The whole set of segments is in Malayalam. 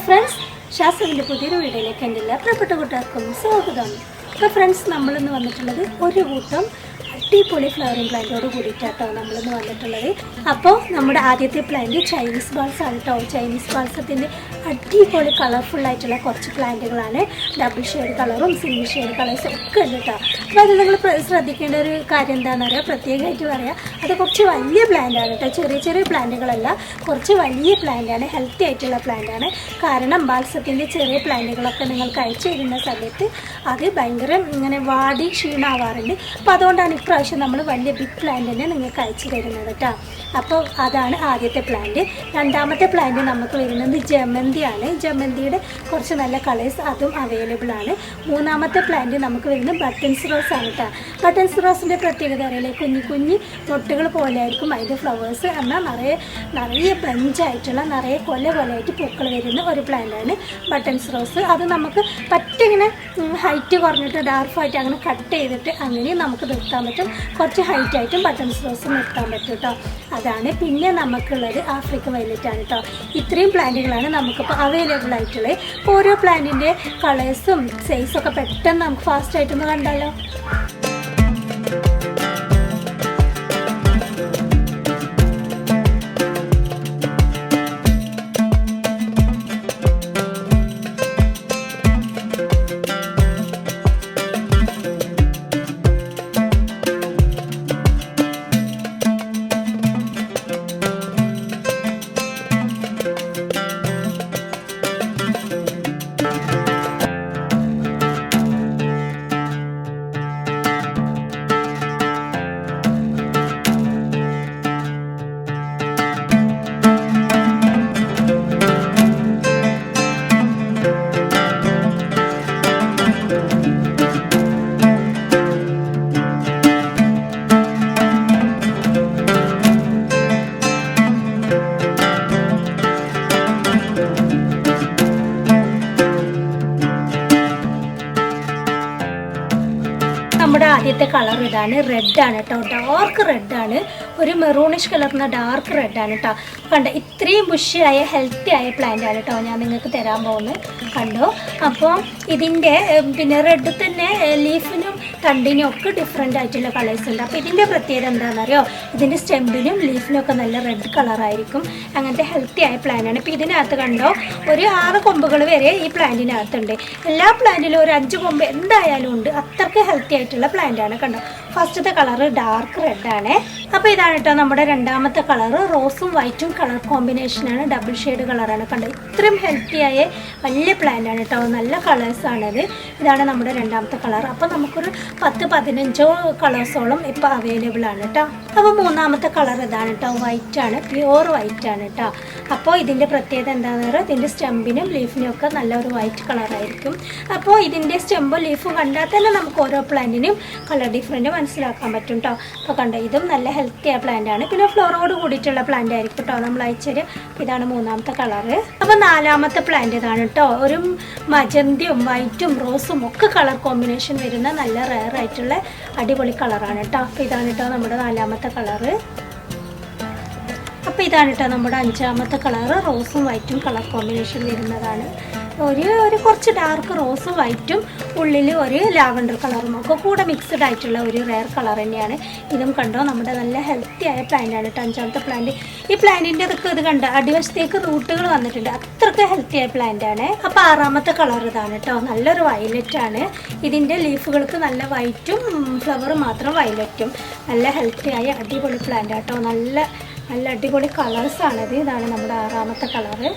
ഫ്രണ്ട്സ്, ശാസ്ത്രത്തിൻ്റെ പുതിയൊരു വീഡിയോയിലേക്ക് എൻ്റെ എല്ലാ പ്രിയപ്പെട്ട കൂട്ടുകാർക്കും സ്വാഗതം. അപ്പോൾ ഫ്രണ്ട്സ്, നമ്മളിന്ന് വന്നിട്ടുള്ളത് ഒരു കൂട്ടം അടിപൊളി ഫ്ലവറിങ് പ്ലാന്റോട് കൂടിയിട്ടാട്ടോ നമ്മളിന്ന് വന്നിട്ടുള്ളത്. അപ്പോൾ നമ്മുടെ ആദ്യത്തെ പ്ലാന്റ് ചൈനീസ് ബാൾസ് ആണ് കേട്ടോ. ചൈനീസ് ബാൾസത്തിൻ്റെ അടിപൊളി കളർഫുള്ളായിട്ടുള്ള കുറച്ച് പ്ലാന്റുകളാണ്. ഡബിൾ ഷെയ്ഡ് കളറും സിംഗിൾ ഷെയ്ഡ് കളേഴ്സും ഒക്കെ ഉണ്ട് കേട്ടോ. അപ്പോൾ അത് നിങ്ങൾ ശ്രദ്ധിക്കേണ്ട ഒരു കാര്യം എന്താണെന്ന് അറിയാം, പ്രത്യേകമായിട്ട് പറയാം, അത് കുറച്ച് വലിയ പ്ലാന്റാണ് കേട്ടോ. ചെറിയ ചെറിയ പ്ലാന്റുകളല്ല, കുറച്ച് വലിയ പ്ലാന്റാണ്, ഹെൽത്തി ആയിട്ടുള്ള പ്ലാന്റാണ്. കാരണം ബാൾസത്തിൻ്റെ ചെറിയ പ്ലാന്റുകളൊക്കെ നിങ്ങൾക്ക് അയച്ചു തരുന്ന സമയത്ത് അത് ഭയങ്കര ഇങ്ങനെ വാടി ക്ഷീണമാവാറുണ്ട്. അപ്പോൾ അതുകൊണ്ടാണ് ഇപ്രാവശ്യം നമ്മൾ വലിയ ബിഗ് പ്ലാന്റ് തന്നെ നിങ്ങൾക്ക് അയച്ചു തരുന്നത് കേട്ടോ. അപ്പോൾ അതാണ് ആദ്യത്തെ പ്ലാന്റ്. രണ്ടാമത്തെ പ്ലാന്റ് നമുക്ക് വരുന്നത് ജമന്തിയാണ്. ജമന്തിയുടെ കുറച്ച് നല്ല കളേഴ്സ് അതും അവൈലബിൾ ആണ്. മൂന്നാമത്തെ പ്ലാന്റ് നമുക്ക് വരുന്നത് ബട്ടൺസ് റോസ് ആണ് കേട്ടോ. ബട്ടൺസ് റോസിൻ്റെ പ്രത്യേകത അറിയില്ലേ, കുഞ്ഞി കുഞ്ഞി മൊട്ടുകൾ പോലെ ആയിരിക്കും അതിൻ്റെ ഫ്ലവേഴ്സ്. എന്നാൽ നിറയെ ബഞ്ചായിട്ടുള്ള നിറയെ കൊലയായിട്ട് പൂക്കൾ വരുന്ന ഒരു പ്ലാന്റാണ് ബട്ടൺസ് റോസ്. അത് നമുക്ക് പറ്റിങ്ങനെ ഹൈറ്റ് കുറഞ്ഞിട്ട് ഡാർക്കായിട്ട് അങ്ങനെ കട്ട് ചെയ്തിട്ട് അങ്ങനെയും നമുക്ക് നിർത്താൻ പറ്റും. കുറച്ച് ഹൈറ്റായിട്ടും ബട്ടൺസ് റോസ് നിർത്താൻ പറ്റും കേട്ടോ. അതാണ്. പിന്നെ നമുക്കുള്ളത് ആഫ്രിക്കൻ വയലറ്റ് ആണ് കേട്ടോ. ഇത്രയും പ്ലാന്റുകളാണ് നമുക്കിപ്പോൾ അവൈലബിൾ ആയിട്ടുള്ളത്. ഓരോ പ്ലാന്റിൻ്റെ കളേഴ്സും സൈസൊക്കെ പെട്ടെന്ന് നമുക്ക് ഫാസ്റ്റായിട്ടൊന്ന് കണ്ടാലോ. നമ്മുടെ ആദ്യത്തെ കളർ ഇതാണ്, റെഡാണ് കേട്ടോ. ഡാർക്ക് റെഡാണ്, ഒരു മെറൂണിഷ് കലർന്ന ഡാർക്ക് റെഡാണ് കേട്ടോ. കണ്ടോ, ഇത്രയും ബുഷിയായ ഹെൽത്തി ആയ പ്ലാന്റ് ആണ് കേട്ടോ ഞാൻ നിങ്ങൾക്ക് തരാൻ പോകുന്നത്. കണ്ടോ, അപ്പോൾ ഇതിൻ്റെ പിന്നെ റെഡ് തന്നെ ലീഫിനും തണ്ടിനും ഒക്കെ ഡിഫറെൻ്റ് ആയിട്ടുള്ള കളേഴ്സ് ഉണ്ട്. അപ്പോൾ ഇതിൻ്റെ പ്രത്യേകത എന്താണെന്നറിയോ, ഇതിൻ്റെ സ്റ്റെമ്പിനും ലീഫിനും ഒക്കെ നല്ല റെഡ് കളറായിരിക്കും. അങ്ങനത്തെ ഹെൽത്തി ആയ പ്ലാന്റാണ്. ഇപ്പോൾ ഇതിനകത്ത് കണ്ടോ, ഒരു 6 കൊമ്പുകൾ വരെ ഈ പ്ലാന്റിനകത്തുണ്ട്. എല്ലാ പ്ലാന്റിലും ഒരു 5 കൊമ്പ് എന്തായാലും ഉണ്ട്. അത്രയ്ക്ക് ഹെൽത്തി ആയിട്ടുള്ള പ്ലാന്റാണ്. കണ്ടോ, ഫസ്റ്റത്തെ കളറ് ഡാർക്ക് റെഡാണ്. അപ്പോൾ ഇതാണ് കേട്ടോ നമ്മുടെ രണ്ടാമത്തെ കളറ്. റോസും വൈറ്റും കളർ കോമ്പിനേഷനാണ്, ഡബിൾ ഷെയ്ഡ് കളറാണ്. കണ്ടോ, ഇത്രയും ഹെൽത്തിയായ വലിയ പ്ലാന്റാണ് കേട്ടോ, നല്ല കളേഴ്സാണത്. ഇതാണ് നമ്മുടെ രണ്ടാമത്തെ കളർ. അപ്പോൾ നമുക്കൊരു 10-15 കളേഴ്സോളം ഇപ്പോൾ അവൈലബിൾ ആണ് കേട്ടോ. അപ്പോൾ മൂന്നാമത്തെ കളർ ഇതാണ് കേട്ടോ, വൈറ്റാണ്, പ്യുവർ വൈറ്റാണ് കേട്ടോ. അപ്പോൾ ഇതിൻ്റെ പ്രത്യേകത എന്താണെന്ന് പറയുക, ഇതിൻ്റെ സ്റ്റെമ്പിനും ലീഫിനും ഒക്കെ നല്ലൊരു വൈറ്റ് കളറായിരിക്കും. അപ്പോൾ ഇതിൻ്റെ സ്റ്റെമ്പും ലീഫും കണ്ടാൽ തന്നെ നമുക്ക് ഓരോ പ്ലാന്റിനും കളർ ഡിഫറൻറ്റ് മനസ്സിലാക്കാൻ പറ്റും കേട്ടോ. അപ്പോൾ കണ്ടോ, ഇതും നല്ല ഹെൽത്തി ആയ പ്ലാന്റ് ആണ്. പിന്നെ ഫ്ലോറോട് കൂടിയിട്ടുള്ള പ്ലാന്റ് ആയിരിക്കും കേട്ടോ നമ്മൾ അയച്ചൊരു. ഇതാണ് മൂന്നാമത്തെ കളറ്. അപ്പോൾ നാലാമത്തെ പ്ലാന്റ് ഇതാണ് കേട്ടോ, ഒരു മജന്തിയും വൈറ്റും റോസും ഒക്കെ കളർ കോമ്പിനേഷൻ വരുന്ന നല്ല റെയർ ആയിട്ടുള്ള അടിപൊളി കളറാണ് കേട്ടോ. അപ്പോൾ ഇതാണ് കേട്ടോ നമ്മുടെ നാലാമത്തെ കളറ്. അപ്പോൾ ഇതാണ് കേട്ടോ നമ്മുടെ അഞ്ചാമത്തെ കളറ്, റോസും വൈറ്റും കളർ കോമ്പിനേഷൻ വരുന്നതാണ്. ഒരു കുറച്ച് ഡാർക്ക് റോസും വൈറ്റും ഉള്ളിൽ ഒരു ലാവൻഡർ കളറും ഒക്കെ കൂടെ മിക്സ്ഡ് ആയിട്ടുള്ള ഒരു റെയർ കളർ തന്നെയാണ്. ഇതും കണ്ടോ നമ്മുടെ നല്ല ഹെൽത്തി ആയ പ്ലാന്റാണ് കേട്ടോ അഞ്ചാമത്തെ പ്ലാന്റ്. ഈ പ്ലാന്റിൻ്റെ ഇതൊക്കെ ഇത് കണ്ടോ, അടിവശത്തേക്ക് റൂട്ടുകൾ വന്നിട്ടുണ്ട്, അത്രയ്ക്ക് ഹെൽത്തി ആയ പ്ലാന്റാണ്. അപ്പോൾ ആറാമത്തെ കളർ ഇതാണ് കേട്ടോ, നല്ലൊരു വയലറ്റ് ആണ്. ഇതിൻ്റെ ലീഫുകൾക്ക് നല്ല വൈറ്റും ഫ്ലവർ മാത്രം വയലറ്റും. നല്ല ഹെൽത്തി ആയ അടിപൊളി പ്ലാന്റ് കേട്ടോ, നല്ല അടിപൊളി കളേഴ്സാണിത്. ഇതാണ് നമ്മുടെ ആറാമത്തെ കളറ്.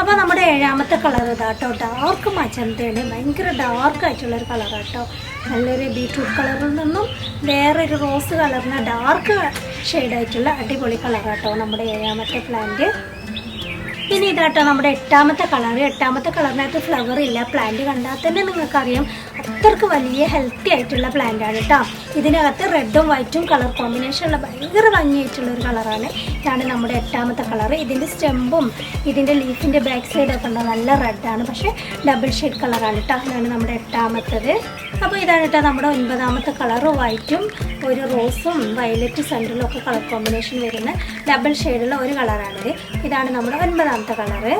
അപ്പോൾ നമ്മുടെ ഏഴാമത്തെ കളർ ഇതാട്ടോ, ഡാർക്ക് മജന്തയാണ്, ഭയങ്കര ഡാർക്കായിട്ടുള്ളൊരു കളറാട്ടോ. നല്ലൊരു ബീട്രൂട്ട് കളറിൽ നിന്നും വേറൊരു റോസ് കളറിന് ഡാർക്ക് ഷെയ്ഡായിട്ടുള്ള അടിപൊളി കളറാട്ടോ നമ്മുടെ ഏഴാമത്തെ പ്ലാന്റ്. ഇനി ഇതാട്ടോ നമ്മുടെ എട്ടാമത്തെ കളർ. എട്ടാമത്തെ കളറിനകത്ത് ഫ്ലവർ ഇല്ല. പ്ലാന്റ് കണ്ടാൽ തന്നെ നിങ്ങൾക്കറിയാം അത്രയ്ക്ക് വലിയ ഹെൽത്തി ആയിട്ടുള്ള പ്ലാന്റാണ് കേട്ടോ. ഇതിനകത്ത് റെഡും വൈറ്റും കളർ കോമ്പിനേഷനുള്ള ഭയങ്കര ഭംഗിയായിട്ടുള്ള ഒരു കളറാണ്. ഇതാണ് നമ്മുടെ എട്ടാമത്തെ കളർ. ഇതിൻ്റെ സ്റ്റെമ്പും ഇതിൻ്റെ ലീഫിൻ്റെ ബാക്ക് സൈഡൊക്കെ ഉണ്ടോ നല്ല റെഡാണ്, പക്ഷേ ഡബിൾ ഷെയ്ഡ് കളറാണ് കേട്ടോ. ഇതാണ് നമ്മുടെ എട്ടാമത്തത്. അപ്പോൾ ഇതാണ് കേട്ടോ നമ്മുടെ ഒൻപതാമത്തെ കളർ. വൈറ്റും ഒരു റോസും വയലറ്റ് സെൻറ്ററിലും ഒക്കെ കളർ കോമ്പിനേഷൻ വരുന്ന ഡബിൾ ഷെയ്ഡുള്ള ഒരു കളറാണിത്. ഇതാണ് നമ്മുടെ ഒൻപതാമത്തെ കളറ്.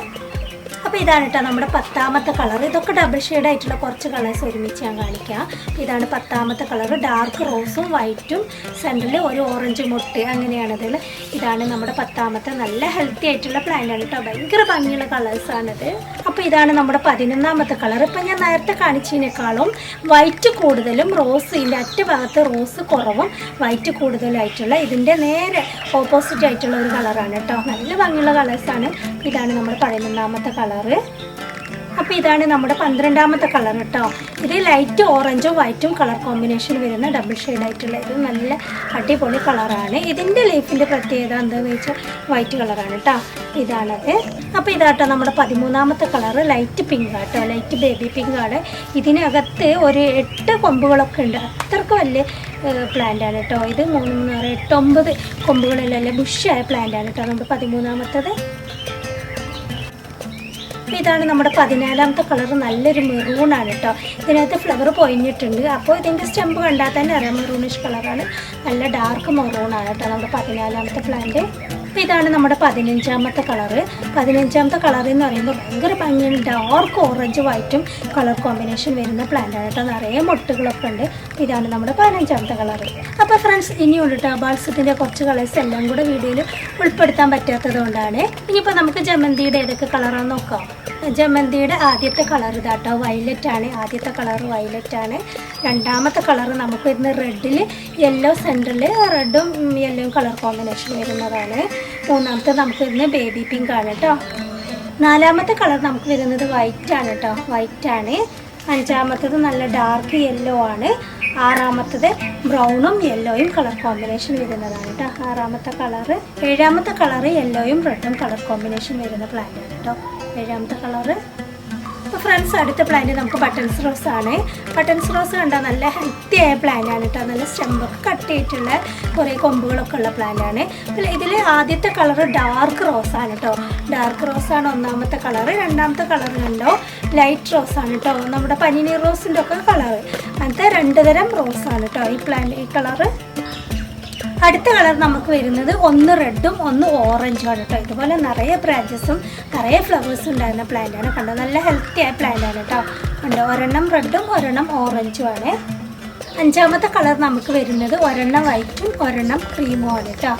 അപ്പോൾ അപ്പോൾ ഇതാണ് കേട്ടോ നമ്മുടെ 10ാമത്തെ കളർ. ഇതൊക്കെ ഡബിൾ ഷെയ്ഡായിട്ടുള്ള കുറച്ച് കളേഴ്സ് ഒരുമിച്ച് ഞാൻ കാണിക്കാം. ഇതാണ് 10ാമത്തെ കളർ. ഡാർക്ക് റോസും വൈറ്റും സെൻറ്ററിൽ ഒരു ഓറഞ്ച് മുട്ട് അങ്ങനെയാണതിൽ. ഇതാണ് നമ്മുടെ 10ാമത്തെ നല്ല ഹെൽത്തി ആയിട്ടുള്ള പ്ലാന്റ് ആണ് കേട്ടോ. ഭയങ്കര ഭംഗിയുള്ള കളേഴ്സാണിത്. അപ്പോൾ ഇതാണ് നമ്മുടെ 11ാമത്തെ കളർ. ഇപ്പം ഞാൻ നേരത്തെ കാണിച്ചതിനേക്കാളും വൈറ്റ് കൂടുതലും റോസ്, ഇതിൻ്റെ അറ്റഭാഗത്ത് റോസ് കുറവും വൈറ്റ് കൂടുതലായിട്ടുള്ള ഇതിൻ്റെ നേരെ ഓപ്പോസിറ്റ് ആയിട്ടുള്ള ഒരു കളറാണ് കേട്ടോ. നല്ല ഭംഗിയുള്ള കളേഴ്സാണ്. ഇതാണ് നമ്മുടെ 11ാമത്തെ കളറ്. അപ്പോൾ ഇതാണ് നമ്മുടെ 12ാമത്തെ കളർ കേട്ടോ. ഇത് ലൈറ്റ് ഓറഞ്ചും വൈറ്റും കളർ കോമ്പിനേഷൻ വരുന്ന ഡബിൾ ഷെയ്ഡായിട്ടുള്ള ഇത് നല്ല അടിപൊളി കളറാണ്. ഇതിൻ്റെ ലീഫിൻ്റെ പ്രത്യേകത എന്താണെന്ന് വെച്ചാൽ വൈറ്റ് കളറാണ് കേട്ടോ. ഇതാണത്. അപ്പോൾ ഇതാട്ടോ നമ്മുടെ 13ാമത്തെ കളർ. ലൈറ്റ് പിങ്ക് ആട്ടോ, ലൈറ്റ് ബേബി പിങ്ക് ആണ്. ഇതിനകത്ത് ഒരു 8 കൊമ്പുകളൊക്കെ ഉണ്ട്. അത്രയ്ക്ക് വലിയ പ്ലാന്റാണ് കേട്ടോ. ഇത് 3, 8, 9 കൊമ്പുകളിലല്ലേ ബുഷായ പ്ലാന്റാണ് കേട്ടോ നമ്മുടെ 13ാമത്തത്. ഇതാണ് നമ്മുടെ 14ാമത്തെ കളർ. നല്ലൊരു മെറൂണാണ് കേട്ടോ. ഇതിനകത്ത് ഫ്ലവർ പൊയിഞ്ഞിട്ടുണ്ട്. അപ്പോൾ ഇതിൻ്റെ സ്റ്റെമ്പ് കണ്ടാൽ തന്നെ അറിയാം മെറൂണിഷ് കളറാണ്. നല്ല ഡാർക്ക് മെറൂണാണ് കേട്ടോ നമ്മുടെ 14ാമത്തെ പ്ലാന്റ്. ഇതാണ് നമ്മുടെ 15ാമത്തെ കളറ്. 15ാമത്തെ കളർ എന്ന് പറയുമ്പോൾ ഭയങ്കര ഭംഗിയാണ്. ഡാർക്ക് ഓറഞ്ച് വൈറ്റും കളർ കോമ്പിനേഷൻ വരുന്ന പ്ലാന്റാണ് കേട്ടോ. നിറയെ മൊട്ടുകളൊക്കെ ഉണ്ട്. ഇതാണ് നമ്മുടെ 15ാമത്തെ കളറ്. അപ്പോൾ ഫ്രണ്ട്സ് ഇനിയുണ്ട് കേട്ടോ ബാൾസത്തിൻ്റെ കുറച്ച് കളേഴ്സ് എല്ലാം കൂടെ വീഡിയോയിൽ ഉൾപ്പെടുത്താൻ പറ്റാത്തത് കൊണ്ടാണ്. ഇനിയിപ്പോൾ നമുക്ക് ജമന്തിയുടെ ഏതൊക്കെ കളറാണെന്ന് നോക്കാം. ജമന്തിയുടെ ആദ്യത്തെ കളർ ഇതാട്ടോ, വയലറ്റ് ആണ്. ആദ്യത്തെ കളർ വയലറ്റ് ആണ്. രണ്ടാമത്തെ കളർ നമുക്ക് വരുന്ന റെഡിൽ യെല്ലോ സെൻറ്ററിൽ റെഡും യെല്ലോയും കളർ കോമ്പിനേഷൻ വരുന്നതാണ്. മൂന്നാമത്തെ നമുക്ക് വരുന്നത് ബേബി പിങ്ക് ആണ് കേട്ടോ. നാലാമത്തെ കളർ നമുക്ക് വരുന്നത് വൈറ്റ് ആണ് കേട്ടോ, വൈറ്റ് ആണ്. അഞ്ചാമത്തത് നല്ല ഡാർക്ക് യെല്ലോ ആണ്. ആറാമത്തത് ബ്രൗണും യെല്ലോയും കളർ കോമ്പിനേഷൻ വരുന്നതാണ് കേട്ടോ. ആറാമത്തെ കളറ്. ഏഴാമത്തെ കളറ് യെല്ലോയും റെഡും കളർ കോമ്പിനേഷൻ വരുന്ന പ്ലാന്റ് ആണ് കേട്ടോ, ഏഴാമത്തെ കളറ്. അപ്പോൾ ഫ്രണ്ട്സ് അടുത്ത പ്ലാന്റ് നമുക്ക് ബട്ടൺസ് റോസ് ആണ്. ബട്ടൺസ് റോസ് കണ്ടാൽ നല്ല ഹെൽത്തി ആയ പ്ലാന്റ് ആണ് കേട്ടോ. നല്ല സ്റ്റെമ്പൊക്കെ കട്ട് ചെയ്തിട്ടുള്ള കുറേ കൊമ്പുകളൊക്കെ ഉള്ള പ്ലാന്റ് ആണ്. ഇതിൽ ആദ്യത്തെ കളർ ഡാർക്ക് റോസ് ആണ് കേട്ടോ. ഡാർക്ക് റോസ് ആണ് ഒന്നാമത്തെ കളർ. രണ്ടാമത്തെ കളർ കണ്ടോ ലൈറ്റ് റോസ് ആണ് കേട്ടോ. നമ്മുടെ പനിനീർ റോസിൻ്റെ ഒക്കെ കളർ. അങ്ങനത്തെ 2 തരം റോസ് ആണ് കേട്ടോ ഈ പ്ലാന്റ്, ഈ കളറ്. അടുത്ത കളർ നമുക്ക് വരുന്നത് ഒന്ന് റെഡും ഒന്ന് ഓറഞ്ചും ആണ് കേട്ടോ. ഇതുപോലെ നിറയെ ബ്രാഞ്ചസും നിറയെ ഫ്ലവേഴ്സും ഉണ്ടായിരുന്ന പ്ലാന്റാണ്. കണ്ടോ നല്ല ഹെൽത്തി ആയ പ്ലാന്റാണ് കേട്ടോ. കണ്ടോ ഒരെണ്ണം റെഡും ഒരെണ്ണം ഓറഞ്ചും ആണ്. അഞ്ചാമത്തെ കളർ നമുക്ക് വരുന്നത് ഒരെണ്ണം വൈറ്റും ഒരെണ്ണം ക്രീമും ആണ് കേട്ടോ.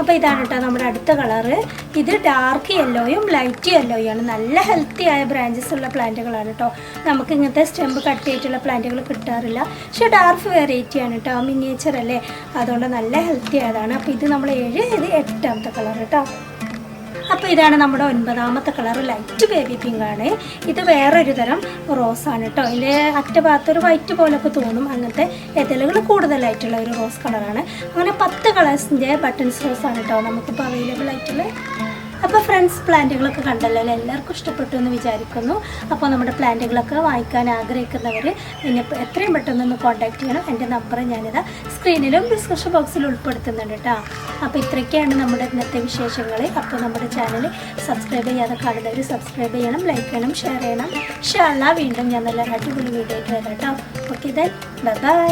അപ്പോൾ ഇതാണ് കേട്ടോ നമ്മുടെ അടുത്ത കളറ്. ഇത് ഡാർക്ക് യെല്ലോയും ലൈറ്റ് യെല്ലോയും ആണ്. നല്ല ഹെൽത്തി ആയ ബ്രാഞ്ചസ് ഉള്ള പ്ലാന്റുകളാണ് കേട്ടോ. നമുക്ക് ഇങ്ങനത്തെ സ്റ്റെമ്പ് കട്ട് ചെയ്തിട്ടുള്ള പ്ലാന്റുകൾ കിട്ടാറില്ല. പക്ഷേ ഡാർക്ക് വെറൈറ്റി ആണ് കേട്ടോ, മിനിയേച്ചർ അല്ലേ, അതുകൊണ്ട് നല്ല ഹെൽത്തി ആയതാണ്. അപ്പോൾ ഇത് നമ്മൾ 7, ഇത് 8ാമത്തെ കളർ കേട്ടോ. അപ്പോൾ ഇതാണ് നമ്മുടെ 9ാമത്തെ കളർ. ലൈറ്റ് ബേബി പിങ്ക് ആണ്. ഇത് വേറൊരു തരം റോസാണ് കേട്ടോ. ഇതിൻ്റെ അറ്റഭാഗത്തൊരു വൈറ്റ് പോലൊക്കെ തോന്നും. അങ്ങനത്തെ എതളുകൾ കൂടുതലായിട്ടുള്ള ഒരു റോസ് കളറാണ്. അങ്ങനെ 10 കളേഴ്സിൻ്റെ ബട്ടൺസ് റോസാണ് കേട്ടോ നമുക്കിപ്പോൾ അവൈലബിൾ ആയിട്ടുള്ള. അപ്പോൾ ഫ്രണ്ട്സ് പ്ലാന്റുകളൊക്കെ കണ്ടല്ലോ, എല്ലാവർക്കും ഇഷ്ടപ്പെട്ടു എന്ന് വിചാരിക്കുന്നു. അപ്പോൾ നമ്മുടെ പ്ലാന്റുകളൊക്കെ വാങ്ങിക്കാൻ ആഗ്രഹിക്കുന്നവർ എന്നെ എത്രയും പെട്ടെന്നൊന്ന് കോൺടാക്ട് ചെയ്യണം. എൻ്റെ നമ്പർ ഞാനിതാ സ്ക്രീനിലും ഡിസ്ക്രിപ്ഷൻ ബോക്സിലും ഉൾപ്പെടുത്തുന്നുണ്ട് കേട്ടോ. അപ്പോൾ ഇത്രയൊക്കെയാണ് നമ്മുടെ ഇന്നത്തെ വിശേഷങ്ങൾ. അപ്പോൾ നമ്മുടെ ചാനൽ സബ്സ്ക്രൈബ് ചെയ്യാതെ കാണുന്നവർ സബ്സ്ക്രൈബ് ചെയ്യണം, ലൈക്ക് ചെയ്യണം, ഷെയർ ചെയ്യണം. ഇൻഷാ അല്ലാഹ് വീണ്ടും ഞാൻ നല്ല അടിപൊളി വീഡിയോ ആയിട്ട് വരാം കേട്ടോ. Okay then bye.